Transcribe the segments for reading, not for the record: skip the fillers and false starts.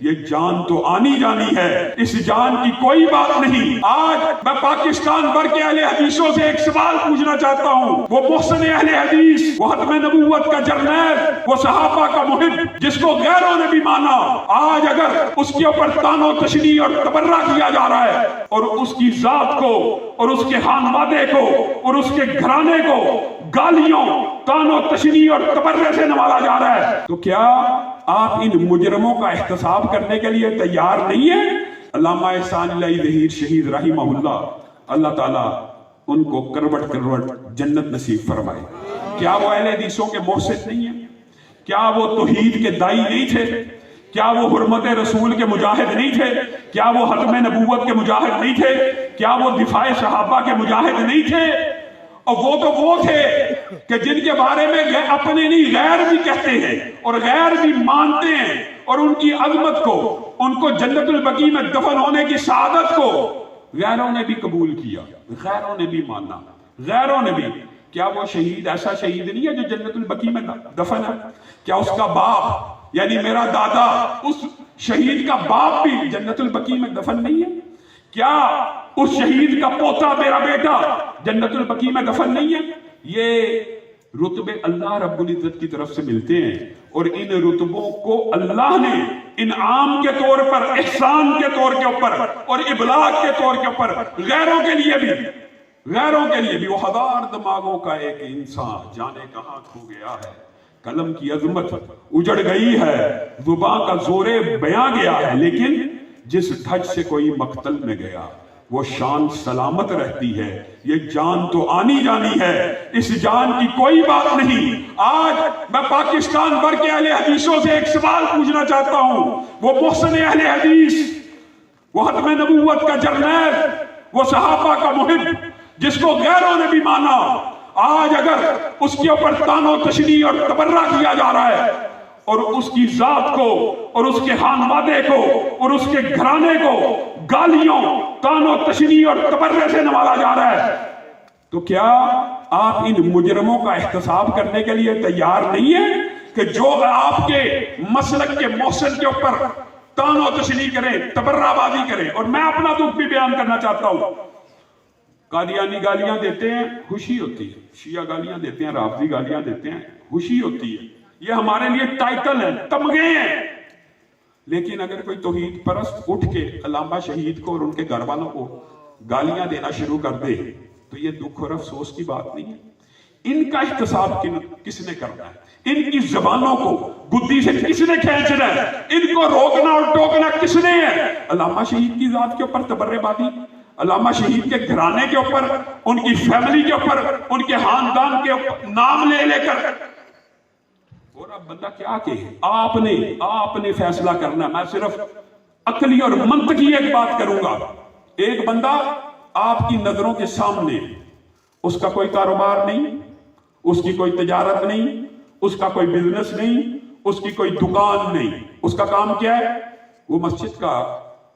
یہ جان تو آنی جانی ہے، اس جان کی کوئی بات نہیں۔ آج میں پاکستان بھر کے اہل حدیثوں سے ایک سوال پوچھنا چاہتا ہوں، وہ محسن اہل حدیث، وہ ختم نبوت کا جرنیل، وہ صحابہ کا محب، جس کو غیروں نے بھی مانا، آج اگر اس کے اوپر طعن و تشنیع اور تبرہ کیا جا رہا ہے اور اس کی ذات کو اور اس کے خانوادے کو اور اس کے گھرانے کو گالیوں، طعن و تشنیع اور تبرے سے نوازا جا رہا ہے، تو کیا آپ ان مجرموں کا احتساب کرنے کے لیے تیار نہیں ہیں؟ علامہ احسان اللہ ظہیر شہید رحمہ اللہ، اللہ تعالیٰ ان کو کروٹ کروٹ جنت نصیب فرمائے۔ کیا وہ اہل حدیثوں کے محسن نہیں ہیں؟ کیا وہ توحید کے دائی نہیں تھے؟ کیا وہ حرمت رسول کے مجاہد نہیں تھے؟ کیا وہ ختم نبوت کے مجاہد نہیں تھے؟ کیا وہ دفاع صحابہ کے مجاہد نہیں تھے؟ اور وہ تو وہ تھے کہ جن کے بارے میں اپنے نہیں غیر بھی کہتے ہیں اور غیر بھی مانتے ہیں، اور ان کی عظمت کو، ان کو جنت البقیع میں دفن ہونے کی سعادت کو غیروں نے بھی قبول کیا، غیروں نے بھی مانا، غیروں نے بھی۔ کیا وہ شہید ایسا شہید نہیں ہے جو جنت البقیع میں دفن ہے؟ کیا اس کا باپ یعنی میرا دادا، اس شہید کا باپ بھی جنت البقیع میں دفن نہیں ہے؟ کیا اس شہید کا پوتا میرا بیٹا جنت البقیع میں دفن نہیں ہے؟ یہ رتبے اللہ رب العزت کی طرف سے ملتے ہیں، اور ان رتبوں کو اللہ نے انعام کے طور پر، احسان کے طور کے اوپر اور ابلاغ کے طور کے اوپر غیروں کے لیے بھی وہ ہزار دماغوں کا ایک انسان جانے کہاں کھو گیا ہے، قلم کی عظمت اجڑ گئی ہے، زبان کا زور بیاں گیا ہے، لیکن جس دھج سے کوئی مقتل میں گیا وہ شان سلامت رہتی ہے۔ یہ جان تو آنی جانی ہے، اس جان کی کوئی بات نہیں۔ آج میں پاکستان بھر کے اہل حدیثوں سے ایک سوال پوچھنا چاہتا ہوں، وہ محسن اہل حدیث، وہ ختم نبوت کا جرنیل، وہ صحابہ کا محب، جس کو غیروں نے بھی مانا، آج اگر اس کے اوپر طعن و تشنیع اور تبرہ کیا جا رہا ہے اور اس کی ذات کو اور اس کے خانوادے کو اور اس کے گھرانے کو گالیوں، طعن و تشنیع اور تبرے سے نوازا جا رہا ہے، تو کیا آپ ان مجرموں کا احتساب کرنے کے لیے تیار نہیں ہیں کہ جو آپ کے مسلک کے محسن کے اوپر طعن و تشنیع کریں، تبرہ بازی کریں؟ اور میں اپنا دکھ بھی بیان کرنا چاہتا ہوں۔ قادیانی گالیاں دیتے ہیں، خوشی ہوتی ہے، شیعہ گالیاں دیتے ہیں، رافضی گالیاں دیتے ہیں، خوشی ہوتی ہے، یہ ہمارے لیے ٹائٹل ہیں، تمغے ہیں۔ لیکن اگر کوئی توحید پرست اٹھ کے علامہ شہید کو اور ان کے گھر والوں کو گالیاں دینا شروع کر دے تو یہ دکھ اور افسوس کی بات نہیں ہے۔ ان کا احتساب کس نے کرنا ہے؟ ان کی زبانوں کو گدی سے کس نے کھینچنا ہے؟ ان کو روکنا اور ٹوکنا کس نے ہے؟ علامہ شہید کی ذات کے اوپر تبرہ بازی، علامہ شہید کے گھرانے کے اوپر، ان کی فیملی کے اوپر، ان کے خاندان کے اوپر نام لے لے کر، اور اب بندہ کیا کہ آپ نے فیصلہ کرنا۔ میں صرف عقلی اور منطقی ایک بات کروں گا۔ ایک بندہ آپ کی نظروں کے سامنے، اس کا کوئی کاروبار نہیں، اس کی کوئی تجارت نہیں، اس کا کوئی بزنس نہیں، اس کی کوئی دکان نہیں، اس کا کام کیا ہے؟ وہ مسجد کا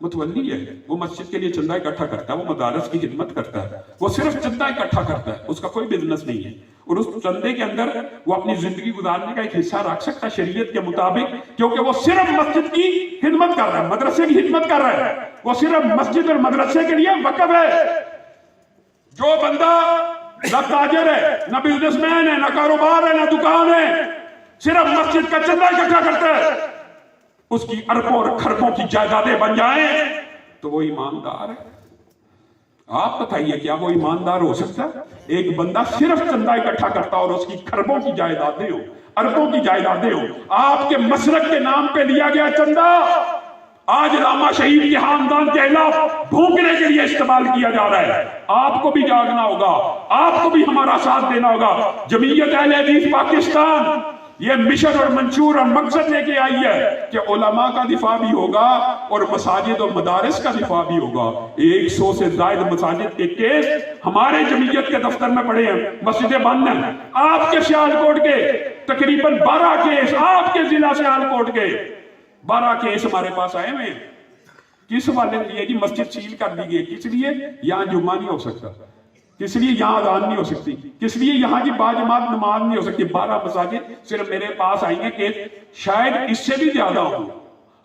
متولی ہے، وہ مسجد کے لیے چندہ اکٹھا کرتا ہے، وہ مدارس کی خدمت کرتا ہے، وہ صرف چندہ اکٹھا کرتا ہے، اس کا کوئی بزنس نہیں ہے، اور اس چندے کے اندر وہ اپنی زندگی گزارنے کا ایک حصہ رکھ سکتا ہے شریعت کے مطابق، کیونکہ وہ صرف مسجد کی خدمت کر رہا ہے، مدرسے کی خدمت کر رہا ہے، وہ صرف مسجد اور مدرسے کے لیے وقف ہے۔ جو بندہ نہ تاجر ہے، نہ بزنس مین ہے، نہ کاروبار ہے، نہ دکان ہے، صرف مسجد کا چندہ اکٹھا کرتا ہے، اس کی اربوں اور کھربوں کی جائیدادیں بن جائیں تو وہ ایماندار ہے؟ آپ بتائیے کیا وہ ایماندار ہو سکتا ہے؟ ایک بندہ صرف چندہ اکٹھا کرتا اور اس کی کھربوں کی جائیدادیں ہو، اربوں کی جائیدادیں ہو، آپ کے مسلک کے نام پہ لیا گیا چندہ آج علامہ شہید کے خاندان کے خلاف بھونکنے کے لیے استعمال کیا جا رہا ہے۔ آپ کو بھی جاگنا ہوگا، آپ کو بھی ہمارا ساتھ دینا ہوگا۔ جمعیت اہل حدیث پاکستان یہ مشن اور منشور اور مقصد لے کے آئی ہے کہ علماء کا دفاع بھی ہوگا اور مساجد اور مدارس کا دفاع بھی ہوگا۔ 100 سے زائد مساجد کے کیس ہمارے جمعیت کے دفتر میں پڑے ہیں، مسجدیں بند ہیں۔ آپ کے سیالکوٹ کے تقریباً 12 کیس، آپ کے ضلع سیالکوٹ کے 12 کیس ہمارے پاس آئے ہوئے ہیں۔ کس والے لیے جی مسجد سیل کر دی گئی؟ کس لیے؟ یہاں جمعہ نہیں ہو سکتا، کس لیے یہاں اذان نہیں ہو سکتی، کس لیے یہاں کی باجماعت نماز نہیں ہو سکتی۔ 12 مساجد صرف میرے پاس آئی ہیں کہ شاید اس سے بھی زیادہ ہوں،